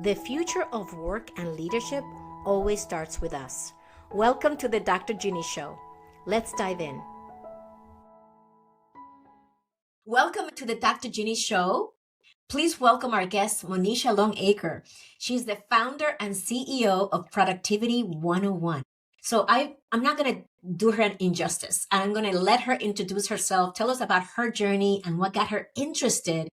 The future of work and leadership always starts with us. Welcome to the Dr. Ginny Show. Let's dive in. Welcome to the Dr. Ginny Show. Please welcome our guest, Monisha Longacre. She's the founder and CEO of Productivity 101. So I'm not going to do her an injustice. I'm going to let her introduce herself, tell us about her journey and what got her interested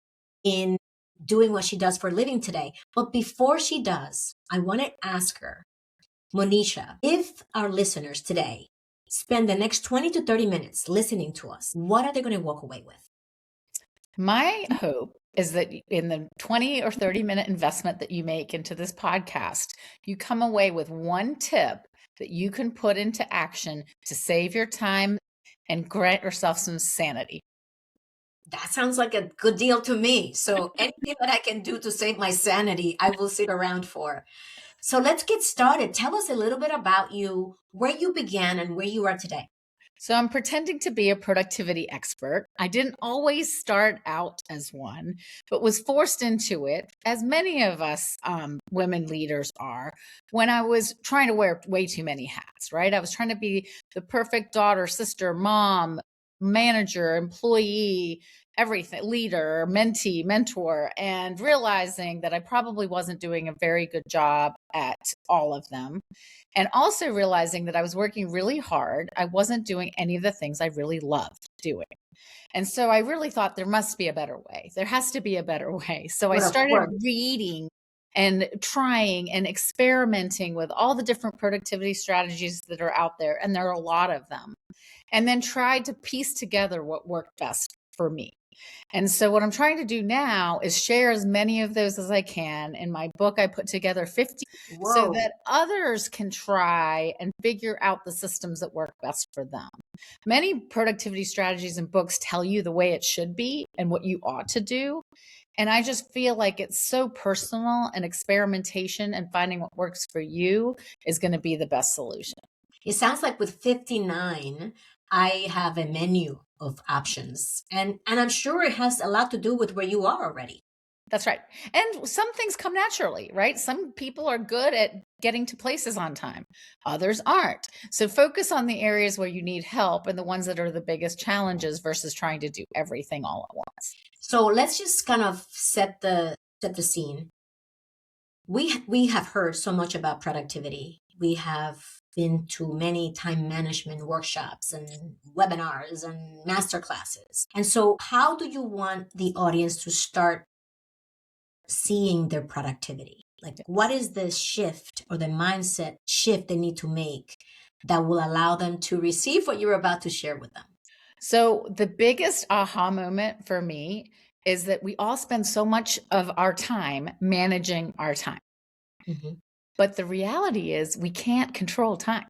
in doing what she does for a living today. But before she does, I want to ask her, Monisha, if our listeners today spend the next 20 to 30 minutes listening to us, what are they going to walk away with? My hope is that in the 20 or 30-minute investment that you make into this podcast, you come away with one tip that you can put into action to save your time and grant yourself some sanity. That sounds like a good deal to me. So anything that I can do to save my sanity, I will sit around for. So let's get started. Tell us a little bit about you, where you began and where you are today. So I'm pretending to be a productivity expert. I didn't always start out as one, but was forced into it, as many of us women leaders are, when I was trying to wear way too many hats, right? I was trying to be the perfect daughter, sister, mom, manager, employee, everything, leader, mentee, mentor, and realizing that I probably wasn't doing a very good job at all of them. And also realizing that I was working really hard. I wasn't doing any of the things I really loved doing. And so I really thought there must be a better way. There has to be a better way. So I started reading and trying and experimenting with all the different productivity strategies that are out there. And there are a lot of them. And then tried to piece together what worked best for me. And so what I'm trying to do now is share as many of those as I can. In my book, I put together 50 so that others can try and figure out the systems that work best for them. Many productivity strategies and books tell you the way it should be and what you ought to do. And I just feel like it's so personal, and experimentation and finding what works for you is going to be the best solution. It sounds like with 59, I have a menu of options. And I'm sure it has a lot to do with where you are already. That's right. And some things come naturally, right? Some people are good at getting to places on time. Others aren't. So focus on the areas where you need help and the ones that are the biggest challenges versus trying to do everything all at once. So let's just kind of set the scene. We have heard so much about productivity. We have been to many time management workshops and webinars and masterclasses. And so how do you want the audience to start seeing their productivity? Like, what is the shift or the mindset shift they need to make that will allow them to receive what you're about to share with them? So the biggest aha moment for me is that we all spend so much of our time managing our time. Mm-hmm. But the reality is we can't control time.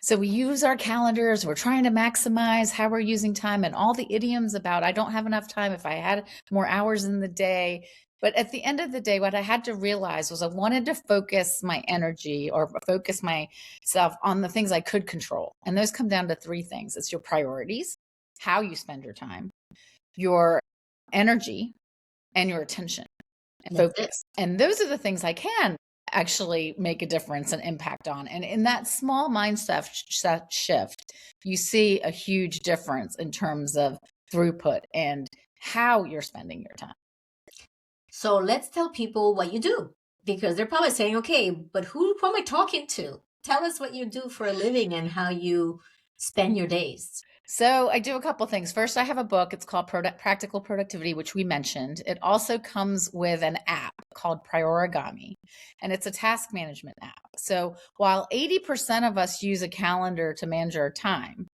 So we use our calendars, we're trying to maximize how we're using time, and all the idioms about I don't have enough time if I had more hours in the day. But at the end of the day, what I had to realize was I wanted to focus my energy or focus myself on the things I could control. And those come down to three things. It's your priorities, how you spend your time, your energy, and your attention and focus. And those are the things I can actually make a difference and impact on. And in that small mindset shift, you see a huge difference in terms of throughput and how you're spending your time. So let's tell people what you do, because they're probably saying, okay, but who am I talking to? Tell us what you do for a living and how you spend your days. So I do a couple things. First, I have a book. It's called Practical Productivity, which we mentioned. It also comes with an app called Priorigami, and it's a task management app. So while 80% of us use a calendar to manage our time,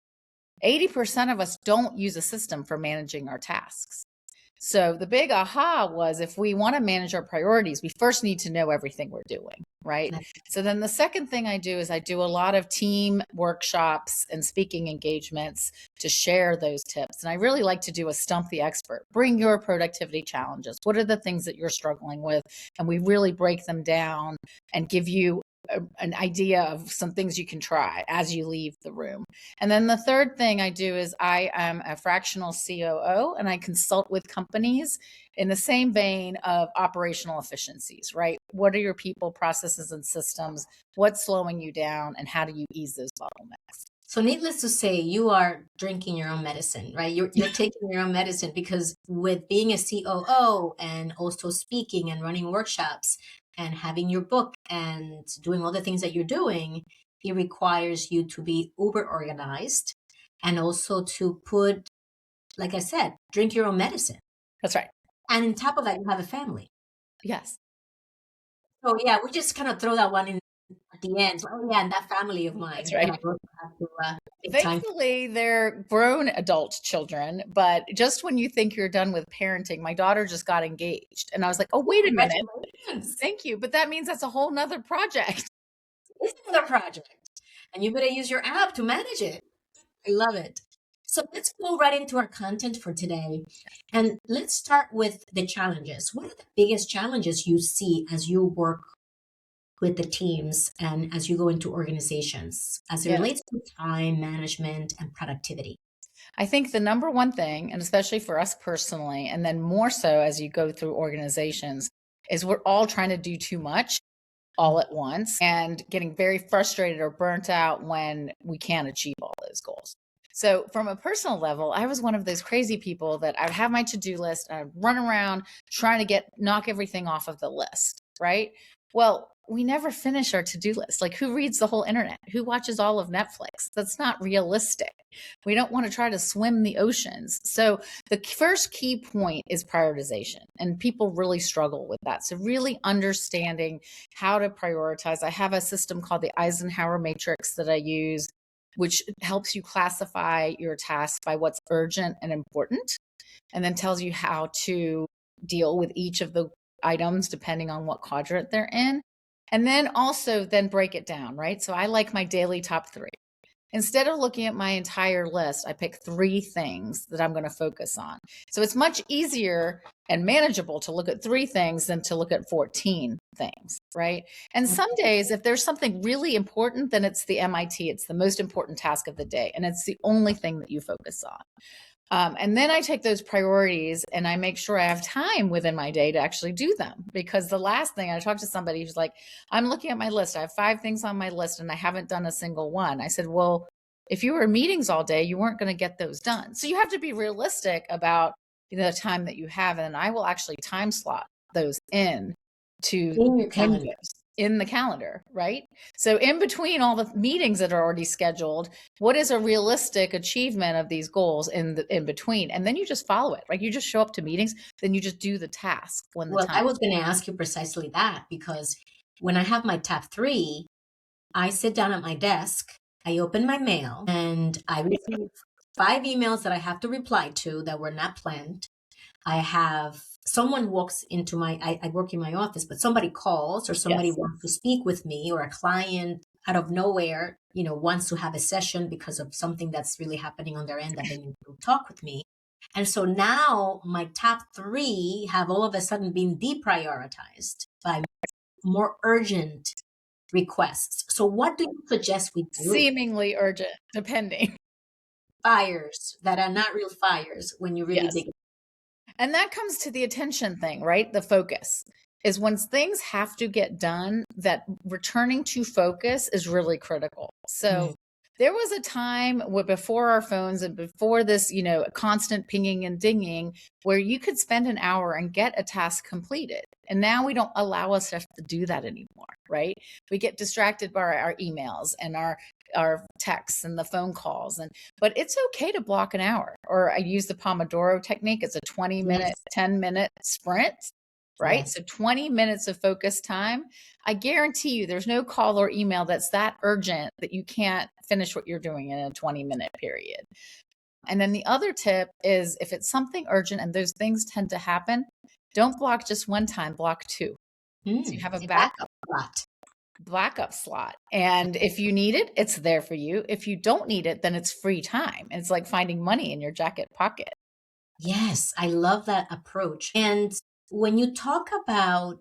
80% of us don't use a system for managing our tasks. So the big aha was, if we want to manage our priorities, we first need to know everything we're doing, right? So then the second thing I do is I do a lot of team workshops and speaking engagements to share those tips. And I really like to do a stump the expert. Bring your productivity challenges. What are the things that you're struggling with? And we really break them down and give you an idea of some things you can try as you leave the room. And then the third thing I do is I am a fractional COO, and I consult with companies in the same vein of operational efficiencies, right? What are your people, processes, and systems? What's slowing you down, and how do you ease those bottlenecks? So needless to say, you are drinking your own medicine, right? You're taking your own medicine because with being a COO and also speaking and running workshops and having your book and doing all the things that you're doing, it requires you to be uber organized and also to put, like I said, drink your own medicine. That's right. And on top of that, you have a family. Yes. So yeah, we just kind of throw that one in at the end. So, oh yeah, and that family of That's mine that right. I also have to take time. Thankfully, they're grown adult children, but just when you think you're done with parenting, my daughter just got engaged. And I was like, oh, wait a minute. Congratulations. Thank you. But that means that's a whole nother project. It's another project. And you better use your app to manage it. I love it. So let's go right into our content for today. And let's start with the challenges. What are the biggest challenges you see as you work with the teams and as you go into organizations as it Yeah. relates to time management and productivity? I think the number one thing, and especially for us personally, and then more so as you go through organizations, is we're all trying to do too much all at once and getting very frustrated or burnt out when we can't achieve all those goals. So, from a personal level, I was one of those crazy people that I'd have my to-do list and I'd run around trying to knock everything off of the list, right? Well, we never finish our to-do list. Like, who reads the whole internet? Who watches all of Netflix? That's not realistic. We don't want to try to swim the oceans. So, the first key point is prioritization, and people really struggle with that. So, really understanding how to prioritize. I have a system called the Eisenhower Matrix that I use, which helps you classify your tasks by what's urgent and important, and then tells you how to deal with each of the items depending on what quadrant they're in. And then also then break it down, right? So I like my daily top 3. Instead of looking at my entire list, I pick 3 things that I'm going to focus on. So it's much easier and manageable to look at 3 things than to look at 14 things, right? And some days, if there's something really important, then it's the MIT, it's the most important task of the day, and it's the only thing that you focus on. And then I take those priorities and I make sure I have time within my day to actually do them. Because the last thing I talked to somebody who's like, I'm looking at my list. I have 5 things on my list and I haven't done a single one. I said, well, if you were in meetings all day, you weren't going to get those done. So you have to be realistic about the time that you have. And I will actually time slot those in to In your calendar. in the calendar, right? So in between all the meetings that are already scheduled, what is a realistic achievement of these goals in between? And then you just follow it. Like, you just show up to meetings, then you just do the task when the Well, I time. was going to ask you precisely that because when I have my top 3, I sit down at my desk, I open my mail, and I receive 5 emails that I have to reply to that were not planned. I have someone walks into I work in my office, but somebody calls or somebody Yes. wants to speak with me, or a client out of nowhere, wants to have a session because of something that's really happening on their end that they need to talk with me. And so now my top 3 have all of a sudden been deprioritized by more urgent requests. So what do you suggest we do? Seemingly urgent, depending. Fires that are not real fires when you really Yes. dig. And that comes to the attention thing, right? The focus is when things have to get done, that returning to focus is really critical. So there was a time before our phones and before this, constant pinging and dinging, where you could spend an hour and get a task completed. And now we don't allow us to do that anymore, right? We get distracted by our emails and our texts and the phone calls, but it's okay to block an hour. Or I use the Pomodoro technique. It's a 20-minute, 10-minute sprint, right? Yes. So 20 minutes of focus time. I guarantee you there's no call or email that's that urgent that you can't finish what you're doing in a 20-minute period. And then the other tip is, if it's something urgent and those things tend to happen, don't block just one time, block 2. So you have a backup slot. And if you need it, it's there for you. If you don't need it, then it's free time. It's like finding money in your jacket pocket. Yes, I love that approach. And when you talk about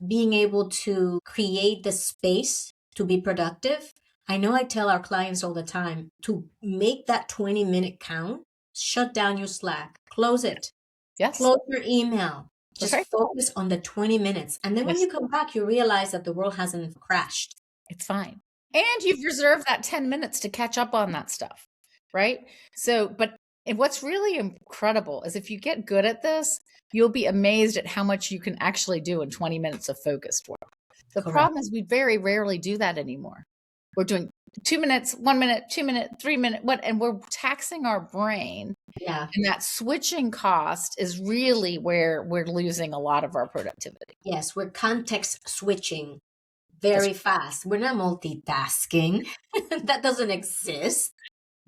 being able to create the space to be productive, I know I tell our clients all the time to make that 20-minute count, shut down your Slack, close it, Yes. Close your email. That's Just right. focus on the 20 minutes. And then when Yes. you come back, you realize that the world hasn't crashed. It's fine. And you've reserved that 10 minutes to catch up on that stuff, right? So, but what's really incredible is if you get good at this, you'll be amazed at how much you can actually do in 20 minutes of focused work. The Correct. problem is we very rarely do that anymore. We're doing 2 minutes, 1 minute, 2 minute, 3 minute, and we're taxing our brain. Yeah. And that switching cost is really where we're losing a lot of our productivity. Yes, we're context switching very fast. We're not multitasking. That doesn't exist.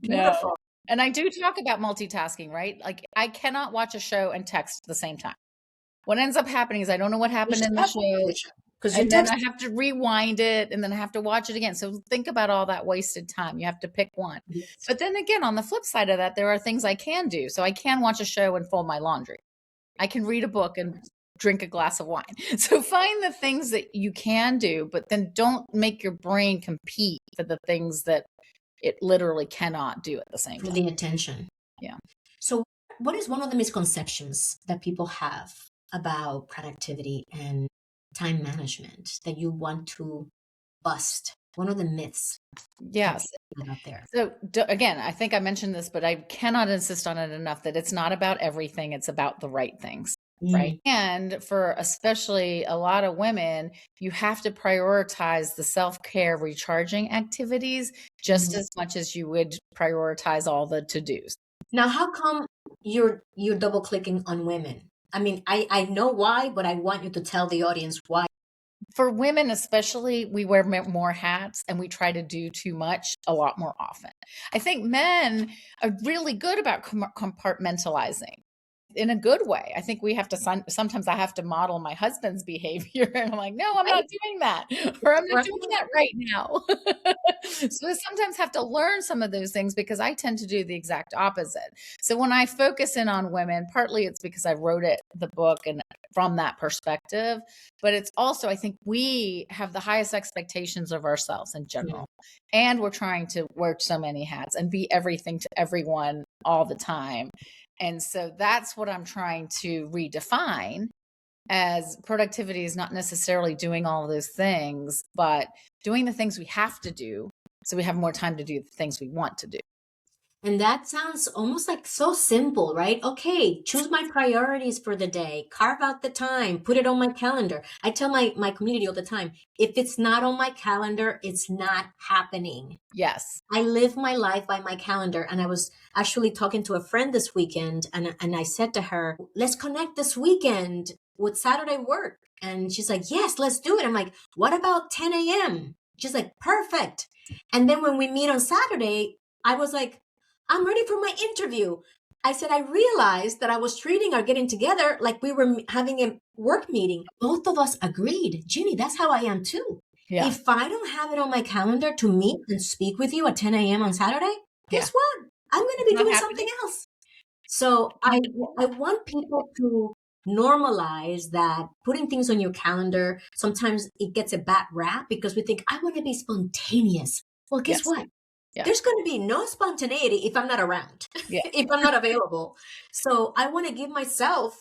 Beautiful. No. And I do talk about multitasking, right? Like I cannot watch a show and text at the same time. What ends up happening is I don't know what happened in the show. Because you And then text. I have to rewind it and then I have to watch it again. So think about all that wasted time. You have to pick one. Yes. But then again, on the flip side of that, there are things I can do. So I can watch a show and fold my laundry. I can read a book and drink a glass of wine. So find the things that you can do, but then don't make your brain compete for the things that it literally cannot do at the same For time. the attention. Yeah. So what is one of the misconceptions that people have about productivity and time management that you want to bust? One of the myths Yes. out there. So again, I think I mentioned this, but I cannot insist on it enough that it's not about everything. It's about the right things. Right. And for especially a lot of women, you have to prioritize the self-care recharging activities just as much as you would prioritize all the to-dos. Now, how come you're double clicking on women? I mean, I know why, but I want you to tell the audience why. For women, especially, we wear more hats and we try to do too much a lot more often. I think men are really good about compartmentalizing in a good way. I think we have to, sometimes I have to model my husband's behavior and I'm like, no, I'm not doing that, or I'm not doing that right now. So I sometimes have to learn some of those things because I tend to do the exact opposite. So when I focus in on women, partly it's because I wrote the book and from that perspective, but it's also, I think we have the highest expectations of ourselves in general. And we're trying to wear so many hats and be everything to everyone all the time. And so that's what I'm trying to redefine as productivity is not necessarily doing all of those things, but doing the things we have to do so we have more time to do the things we want to do. And that sounds almost like so simple, right? Okay, choose my priorities for the day, carve out the time, put it on my calendar. I tell my community all the time, if it's not on my calendar, it's not happening. Yes. I live my life by my calendar. And I was actually talking to a friend this weekend and I said to her, let's connect this weekend with Saturday work. And she's like, yes, let's do it. I'm like, what about 10 a.m.? She's like, perfect. And then when we meet on Saturday, I was like, I'm ready for my interview. I said, I realized that I was treating our getting together like we were having a work meeting. Both of us agreed. Ginny, that's how I am too. Yeah. If I don't have it on my calendar to meet and speak with you at 10 a.m. on Saturday, guess what? I'm going to be doing something else. So I want people to normalize that putting things on your calendar, sometimes it gets a bad rap because we think, I want to be spontaneous. Well, guess what? Yeah. There's going to be no spontaneity if I'm not around, if I'm not available. So I want to give myself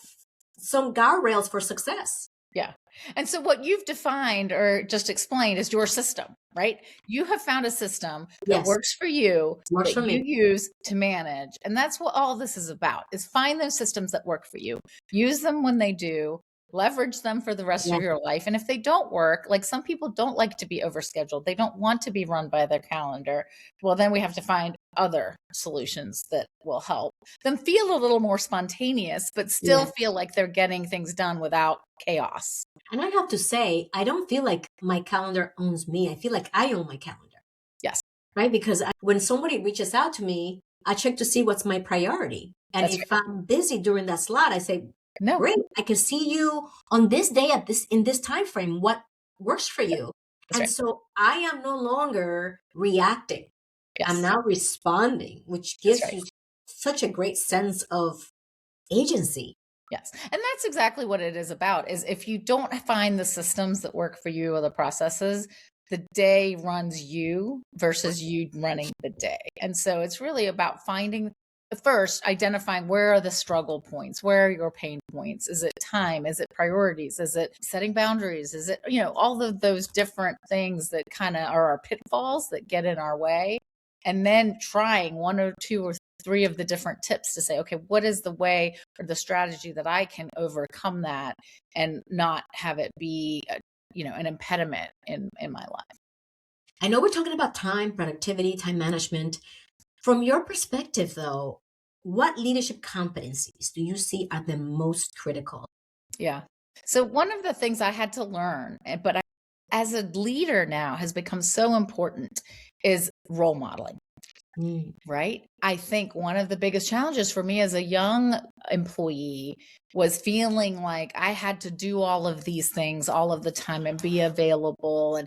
some guardrails for success. Yeah. And so what you've defined or just explained is your system, right? You have found a system that works for you, you use to manage. And that's what all this is about, is find those systems that work for you. Use them when they do. Leverage them for the rest of your life. And if they don't work, like some people don't like to be overscheduled. They don't want to be run by their calendar. Well, then we have to find other solutions that will help them feel a little more spontaneous, but still feel like they're getting things done without chaos. And I have to say, I don't feel like my calendar owns me. I feel like I own my calendar. Yes. Right? Because when somebody reaches out to me, I check to see what's my priority. And if I'm busy during that slot, I say, no, great. I can see you on this day in this time frame. What works for you? And so I am no longer reacting. I'm now responding, which gives you such a great sense of agency. Yes. And that's exactly what it is about, is if you don't find the systems that work for you or the processes, the day runs you versus you running the day. And so it's really about finding first identifying where are the struggle points, where are your pain points? Is it time? Is it priorities? Is it setting boundaries? Is it, all of those different things that kind of are our pitfalls that get in our way? And then trying one or two or three of the different tips to say, okay, what is the way or the strategy that I can overcome that and not have it be an impediment in my life? I know we're talking about time, productivity, time management. From your perspective, though, what leadership competencies do you see are the most critical? Yeah. So one of the things I had to learn, but as a leader now has become so important, is role modeling. Right? I think one of the biggest challenges for me as a young employee was feeling like I had to do all of these things all of the time and be available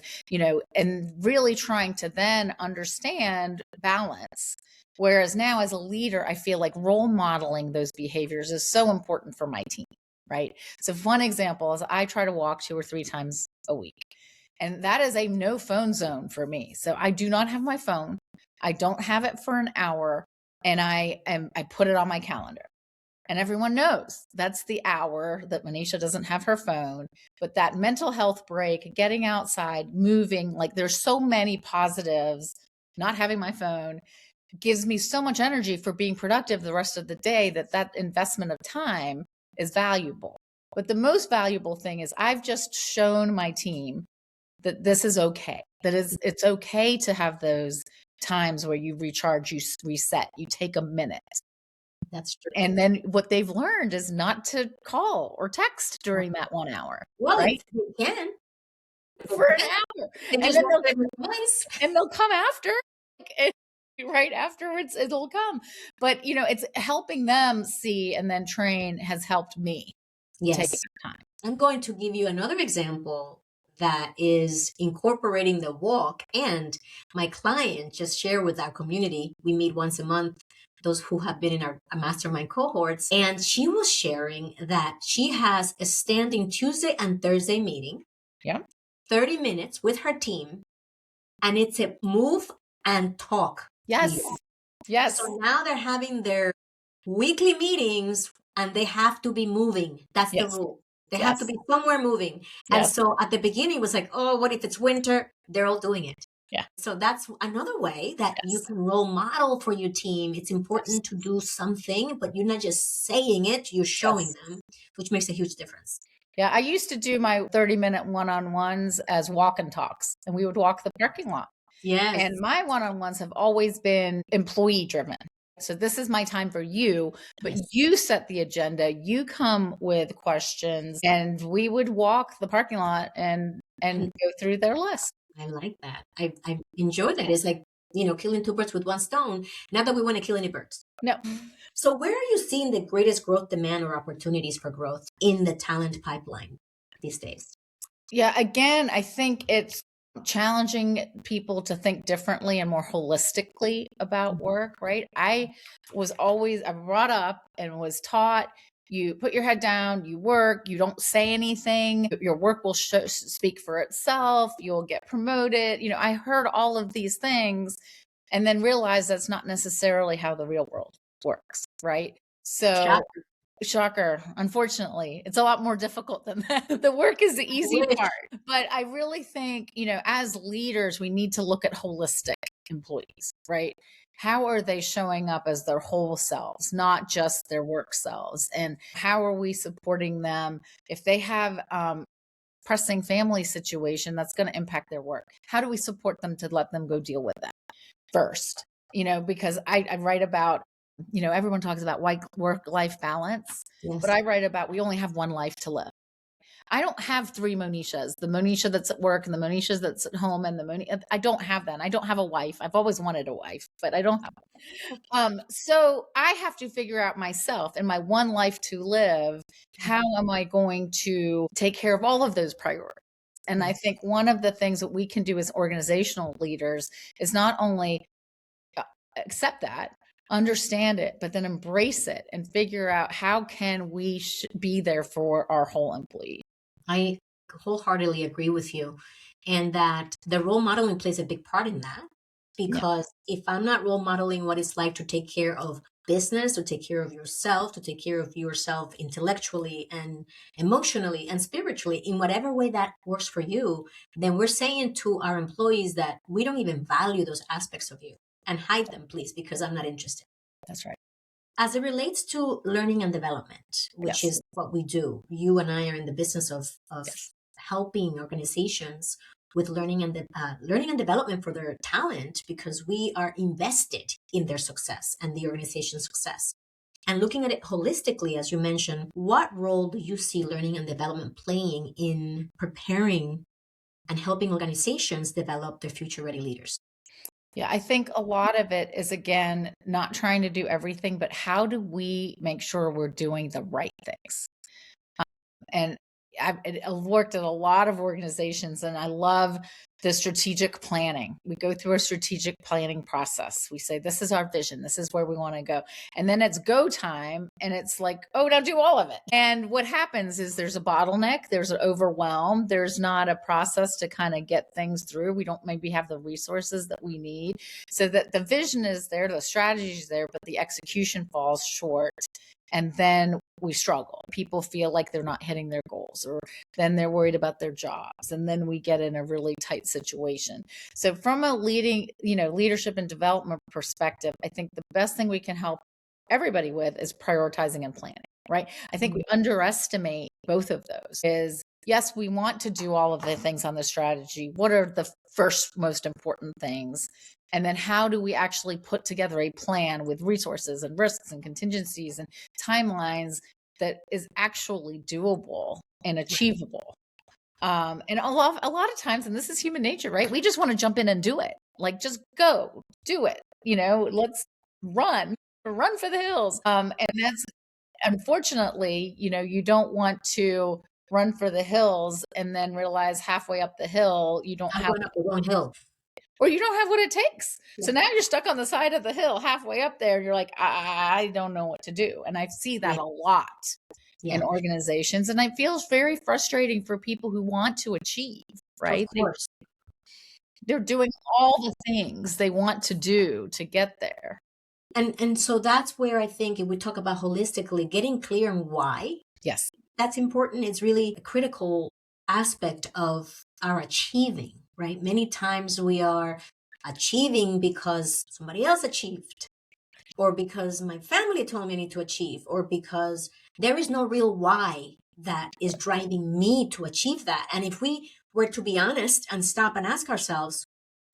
and really trying to then understand balance. Whereas now as a leader, I feel like role modeling those behaviors is so important for my team, right? So one example is I try to walk 2 or 3 times a week. And that is a no phone zone for me. So I do not have my phone. I don't have it for an hour, and I put it on my calendar. And everyone knows that's the hour that Monisha doesn't have her phone. But that mental health break, getting outside, moving, like there's so many positives. Not having my phone gives me so much energy for being productive the rest of the day that investment of time is valuable. But the most valuable thing is I've just shown my team that this is okay. It's okay to have those times where you recharge, you reset, you take a minute. That's true. And then what they've learned is not to call or text during that 1 hour. Well, right? if you can. For an hour. And And just then walk them twice. they'll come after. and Right afterwards, it'll come. But it's helping them see and then train has helped me take Yes. time. I'm going to give you another example that is incorporating the walk. And my client just shared with our community. We meet once a month, those who have been in our mastermind cohorts. And she was sharing that she has a standing Tuesday and Thursday meeting, Yeah. 30 minutes with her team. And it's a move and talk. Yes. meeting. Yes. So now they're having their weekly meetings and they have to be moving. That's the Yes. rule. They have to Yes. be somewhere moving. And Yes. so at the beginning it was like, oh, what if it's winter? They're all doing it. Yeah. So that's another way that you Yes. can role model for your team. It's important to do something, but you're not just saying it, you're showing Yes. them, which makes a huge difference. Yeah, I used to do my 30-minute one-on-ones as walk and talks, and we would walk the parking lot. Yes. And my one-on-ones have always been employee driven. So this is my time for you, but Yes. you set the agenda, you come with questions, and we would walk the parking lot and go through their list. I like that. I enjoy that. It's like, killing two birds with one stone. Not that we want to kill any birds. No. So where are you seeing the greatest growth demand or opportunities for growth in the talent pipeline these days? Yeah, again, I think it's challenging people to think differently and more holistically about work, right? I brought up and was taught you put your head down, you work, you don't say anything, your work will speak for itself, you'll get promoted. I heard all of these things and then realized that's not necessarily how the real world works, right? So shocker. Unfortunately, it's a lot more difficult than that. The work is the easy part. But I really think, as leaders, we need to look at holistic employees, right? How are they showing up as their whole selves, not just their work selves? And how are we supporting them if they have pressing family situation that's going to impact their work? How do we support them to let them go deal with that first? Because I write about everyone talks about work-life balance, Yes. but I write about we only have one life to live. I don't have 3 Monishas, the Monisha that's at work and the Monisha that's at home and I don't have that. I don't have a wife. I've always wanted a wife, but I don't have one. So I have to figure out myself in my one life to live, how am I going to take care of all of those priorities? And I think one of the things that we can do as organizational leaders is not only accept that, understand it, but then embrace it and figure out how can we be there for our whole employee. I wholeheartedly agree with you. And that the role modeling plays a big part in that. Because if I'm not role modeling what it's like to take care of business, to take care of yourself, to take care of yourself intellectually and emotionally and spiritually in whatever way that works for you, then we're saying to our employees that we don't even value those aspects of you, and hide them, please, because I'm not interested. That's right. As it relates to learning and development, which Yes. is what we do, you and I are in the business of Yes. helping organizations with learning and development for their talent, because we are invested in their success and the organization's success. And looking at it holistically, as you mentioned, what role do you see learning and development playing in preparing and helping organizations develop their future-ready leaders? Yeah, I think a lot of it is, again, not trying to do everything, but how do we make sure we're doing the right things? And I've worked at a lot of organizations, and I love the strategic planning. We go through a strategic planning process. We say, this is our vision. This is where we want to go. And then it's go time. And it's like, oh, now do all of it. And what happens is there's a bottleneck. There's an overwhelm. There's not a process to kind of get things through. We don't maybe have the resources that we need. So that the vision is there, the strategy is there, but the execution falls short. And then we struggle. People feel like they're not hitting their goals, or then they're worried about their jobs. And then we get in a really tight situation. So from a leadership and development perspective, I think the best thing we can help everybody with is prioritizing and planning, right? I think we underestimate both of those. Is yes, we want to do all of the things on the strategy. What are the first most important things? And then how do we actually put together a plan with resources and risks and contingencies and timelines that is actually doable and achievable? And a lot of times, and this is human nature, right? We just want to jump in and do it. Like, just go do it. Let's run for the hills. And that's, unfortunately, you don't want to run for the hills and then realize halfway up the hill you don't I'm have, going up the wrong hill. or you don't have what it takes. Yeah. So now you're stuck on the side of the hill halfway up there. And you're like, I don't know what to do. And I see that a lot in organizations. And it feels very frustrating for people who want to achieve, right? Of course. They're doing all the things they want to do to get there. And so that's where I think if we talk about holistically, getting clear on why. Yes. That's important. It's really a critical aspect of our achieving, right? Many times we are achieving because somebody else achieved, or because my family told me I need to achieve, or because there is no real why that is driving me to achieve that. And if we were to be honest and stop and ask ourselves,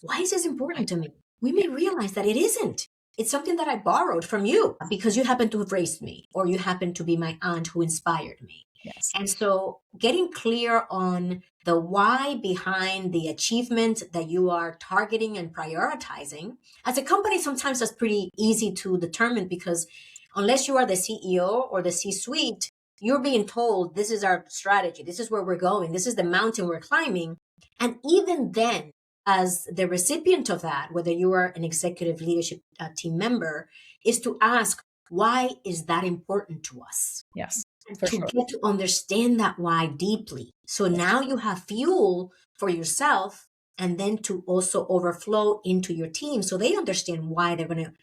why is this important to me? We may realize that it isn't. It's something that I borrowed from you because you happen to have raised me, or you happen to be my aunt who inspired me. Yes. And so getting clear on the why behind the achievement that you are targeting and prioritizing. As a company, sometimes that's pretty easy to determine, because unless you are the CEO or the C-suite, you're being told, this is our strategy, this is where we're going, this is the mountain we're climbing. And even then, as the recipient of that, whether you are an executive leadership team member, is to ask, why is that important to us? Yes. To get to understand that why deeply. So now you have fuel for yourself, and then to also overflow into your team so they understand why they're going to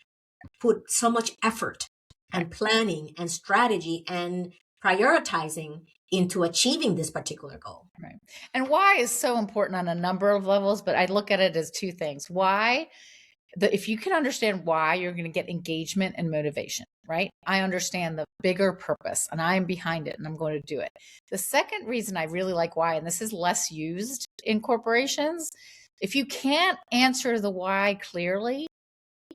put so much effort and planning and strategy and prioritizing into achieving this particular goal. Right. And why is so important on a number of levels, but I look at it as two things. Why? If you can understand why, you're going to get engagement and motivation, right? I understand the bigger purpose and I'm behind it and I'm going to do it. The second reason I really like why, and this is less used in corporations, if you can't answer the why clearly,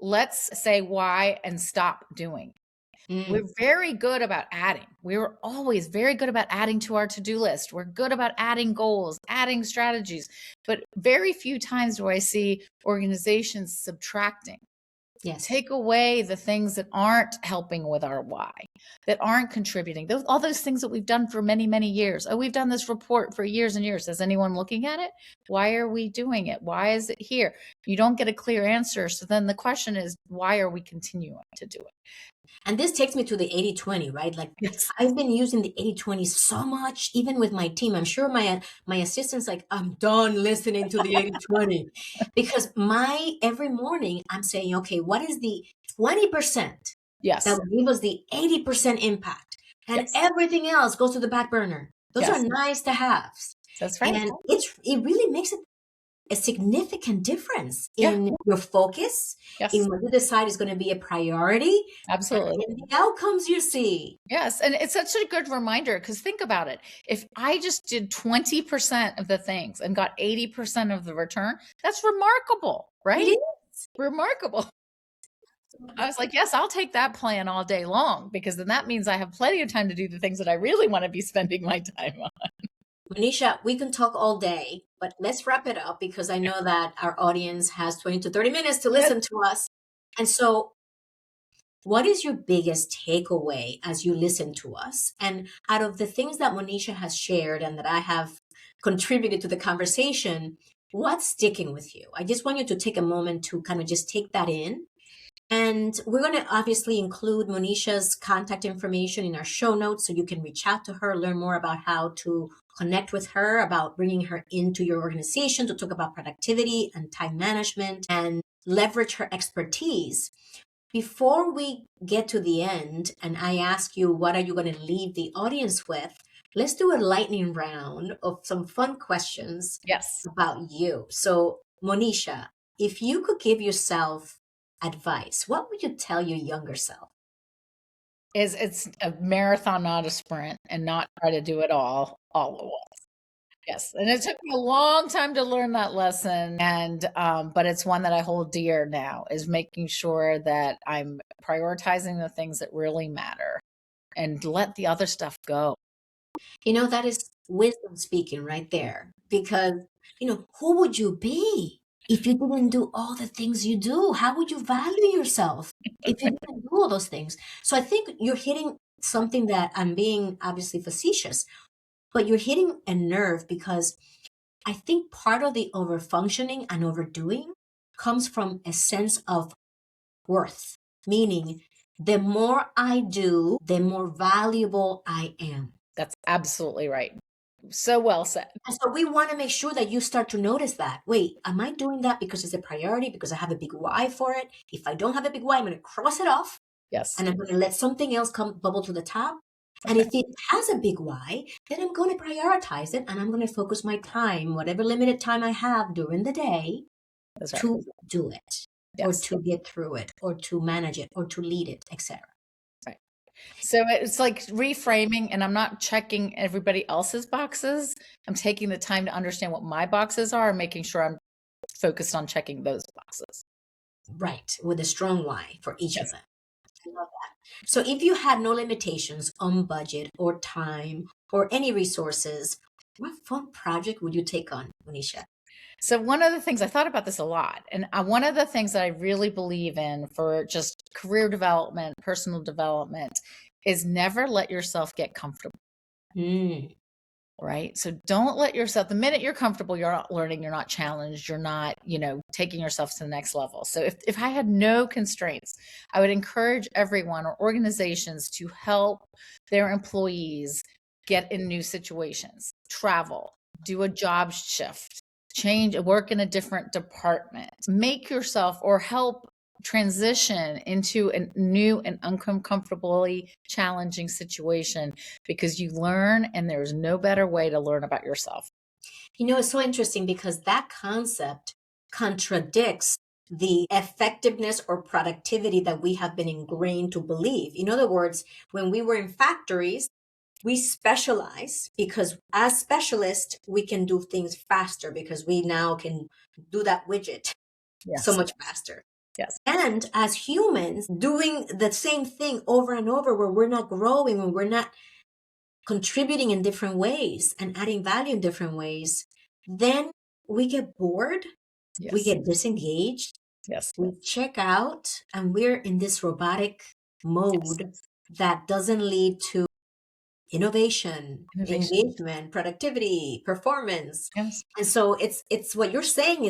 let's say why and stop doing. We're very good about adding. We're always very good about adding to our to-do list. We're good about adding goals, adding strategies, but very few times do I see organizations subtracting. Yes. Take away the things that aren't helping with our why, that aren't contributing. All those things that we've done for many, many years. Oh, we've done this report for years and years. Is anyone looking at it? Why are we doing it? Why is it here? You don't get a clear answer. So then the question is, why are we continuing to do it? And this takes me to the 80-20, right? Like, yes. I've been using the 80-20 so much, even with my team. I'm sure my assistant's like, I'm done listening to the 80-20 because every morning I'm saying, okay, what is the 20% Yes. that will give us the 80% impact. And Yes. everything else goes to the back burner. Those are Yes. nice to haves. That's right. And it really makes a significant difference Yeah. in your focus, Yes. in what you decide is going to be a priority, and Absolutely. in the outcomes you see. Yes. And it's such a good reminder because think about it. If I just did 20% of the things and got 80% of the return, that's remarkable, It right? is. Remarkable. I was like, yes, I'll take that plan all day long because then that means I have plenty of time to do the things that I really want to be spending my time on. Monisha, we can talk all day, but let's wrap it up because I know that our audience has 20 to 30 minutes to listen to us. And so, what is your biggest takeaway as you listen to us? And out of the things that Monisha has shared and that I have contributed to the conversation, what's sticking with you? I just want you to take a moment to kind of just take that in. And we're going to obviously include Monisha's contact information in our show notes so you can reach out to her, learn more about how to connect with her, about bringing her into your organization to talk about productivity and time management and leverage her expertise. Before we get to the end and I ask you, what are you going to leave the audience with? Let's do a lightning round of some fun questions Yes. about you. So, Monisha, if you could give yourself advice, what would you tell your younger self? It's a marathon, not a sprint, and not try to do it all at once. Yes. And it took me a long time to learn that lesson. And but it's one that I hold dear now, is making sure that I'm prioritizing the things that really matter and let the other stuff go. You know, that is wisdom speaking right there. Because, who would you be if you didn't do all the things you do? How would you value yourself if you didn't do all those things? So I think you're hitting something that I'm being obviously facetious, but you're hitting a nerve because I think part of the overfunctioning and overdoing comes from a sense of worth, meaning the more I do, the more valuable I am. That's absolutely right. So well said. And so we want to make sure that you start to notice that. Wait, am I doing that because it's a priority, because I have a big why for it? If I don't have a big why, I'm going to cross it off Yes. and I'm going to let something else come bubble to the top. And if it has a big why, then I'm going to prioritize it and I'm going to focus my time, whatever limited time I have during the day, That's right. to do it or Yes. to get through it or to manage it or to lead it, etc. Right. So it's like reframing, and I'm not checking everybody else's boxes. I'm taking the time to understand what my boxes are and making sure I'm focused on checking those boxes. Right, with a strong why for each of Yes. them. I love that. So if you had no limitations on budget or time or any resources, what fun project would you take on, Monisha? So one of the things, I thought about this a lot, and one of the things that I really believe in for just career development, personal development, is never let yourself get comfortable. Mm, Right. So don't let yourself, the minute you're comfortable, you're not learning, you're not challenged, you're not, taking yourself to the next level. So if I had no constraints, I would encourage everyone or organizations to help their employees get in new situations, travel, do a job shift, change, work in a different department, make yourself or help transition into a new and uncomfortably challenging situation, because you learn and there's no better way to learn about yourself. It's so interesting because that concept contradicts the effectiveness or productivity that we have been ingrained to believe. In other words, when we were in factories, we specialize because as specialists, we can do things faster because we now can do that widget so Yes. much faster. Yes. And as humans, doing the same thing over and over where we're not growing, when we're not contributing in different ways and adding value in different ways, then we get bored, we Yes. get disengaged, Yes. we check out, and we're in this robotic mode that doesn't lead to innovation, Innovation. engagement, productivity, performance. Yes. And so it's what you're saying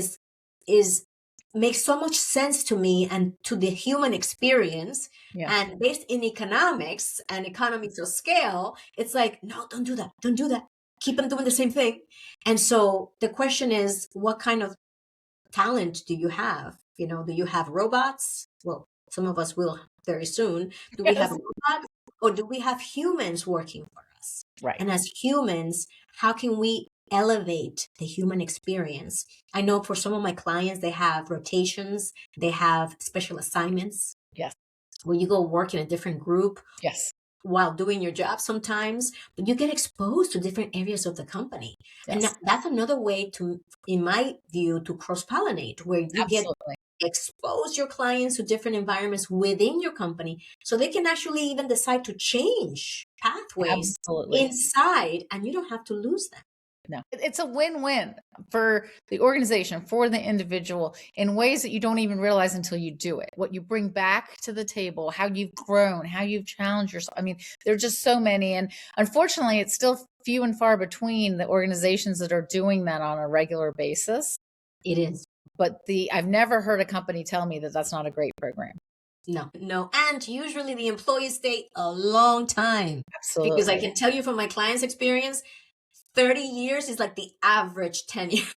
is makes so much sense to me and to the human experience. Yeah. And based in economics and economies of scale, it's like, no, don't do that. Don't do that. Keep them doing the same thing. And so the question is, what kind of talent do you have? Do you have robots? Well, Some of us will very soon. Do we have Yes. robots or do we have humans working for us? Right. And as humans, how can we elevate the human experience? I know for some of my clients, they have rotations, they have special assignments Yes. where you go work in a different group Yes. while doing your job sometimes, but you get exposed to different areas of the company. And Yes. that's another way to, in my view, to cross-pollinate, where you get Absolutely. expose your clients to different environments within your company so they can actually even decide to change pathways Absolutely. inside and you don't have to lose them. No, it's a win-win for the organization, for the individual, in ways that you don't even realize until you do it. What you bring back to the table, how you've grown, how you've challenged yourself. I mean, there are just so many. And unfortunately, it's still few and far between the organizations that are doing that on a regular basis. It is. But I've never heard a company tell me that that's not a great program. No. And usually the employees stay a long time. Absolutely. Because I can tell you from my clients' experience, 30 years is like the average tenure. It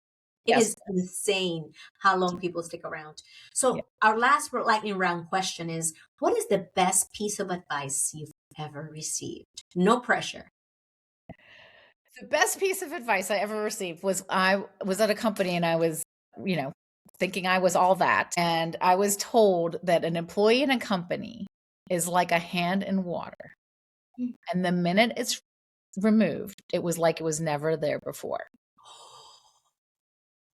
Yes. is insane how long people stick around. So our last lightning round question is, what is the best piece of advice you've ever received? No pressure. The best piece of advice I ever received was I was at a company and I was, thinking I was all that. And I was told that an employee in a company is like a hand in water. And the minute it's removed, it was like it was never there before.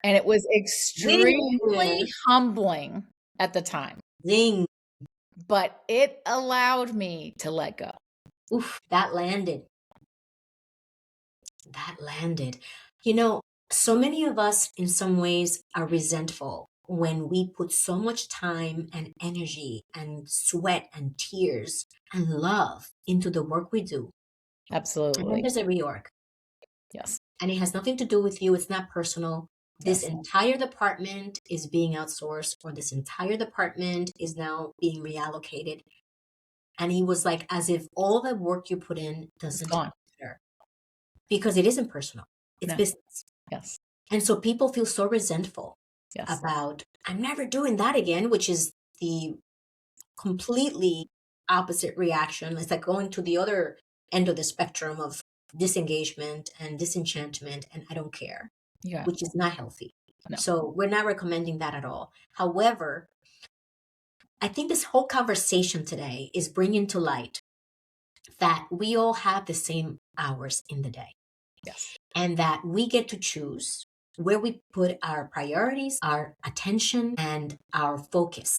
And it was extremely humbling at the time. Zing. But it allowed me to let go. Oof, that landed. That landed. So many of us in some ways are resentful when we put so much time and energy and sweat and tears and love into the work we do. And then Absolutely. there's a reorg. Yes. And it has nothing to do with you. It's not personal. This Yes. entire department is being outsourced, or this entire department is now being reallocated. And he was like, as if all the work you put in doesn't gone. matter. Because it isn't personal. It's No. business. Yes. And so people feel so resentful Yes. about, I'm never doing that again, which is the completely opposite reaction. It's like going to the other end of the spectrum of disengagement and disenchantment, and I don't care, Yeah. which is not healthy. No. So we're not recommending that at all. However, I think this whole conversation today is bringing to light that we all have the same hours in the day. Yes. And that we get to choose where we put our priorities, our attention, and our focus.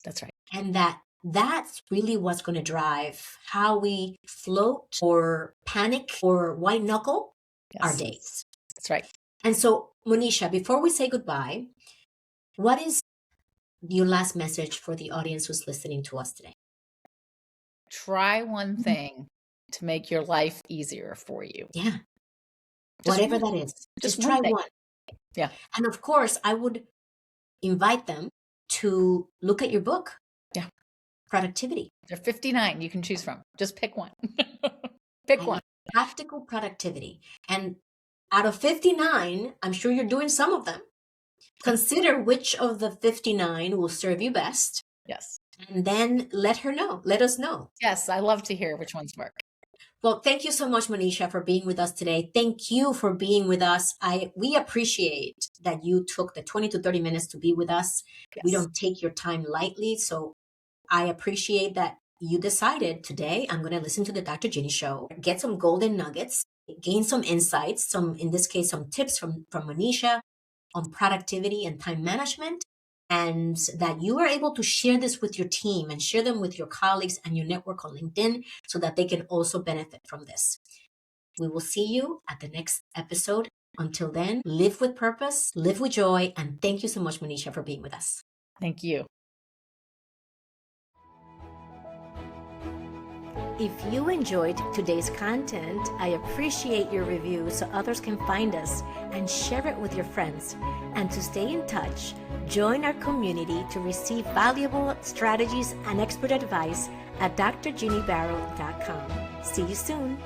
That's right. And that's really what's going to drive how we float or panic or white knuckle our days. That's right. And so, Monisha, before we say goodbye, what is your last message for the audience who's listening to us today? Try one thing to make your life easier for you. Yeah. Just Whatever one. that is. Just try one thing. one. Yeah. And of course, I would invite them to look at your book. Yeah. Productivity. There are 59 you can choose from. Just pick one. Pick one. Practical productivity. And out of 59, I'm sure you're doing some of them. Consider which of the 59 will serve you best. Yes. And then let us know. Yes, I love to hear which ones work. Well, thank you so much, Monisha, for being with us today. Thank you for being with us. We appreciate that you took the 20 to 30 minutes to be with us. Yes. We don't take your time lightly. So I appreciate that you decided today, I'm going to listen to the Dr. Ginny Show, get some golden nuggets, gain some insights, in this case, some tips from Monisha on productivity and time management, and that you are able to share this with your team and share them with your colleagues and your network on LinkedIn so that they can also benefit from this. We will see you at the next episode. Until then, live with purpose, live with joy, and thank you so much, Monisha, for being with us. Thank you. If you enjoyed today's content, I appreciate your review so others can find us, and share it with your friends. And to stay in touch, join our community to receive valuable strategies and expert advice at drginnybaro.com. See you soon.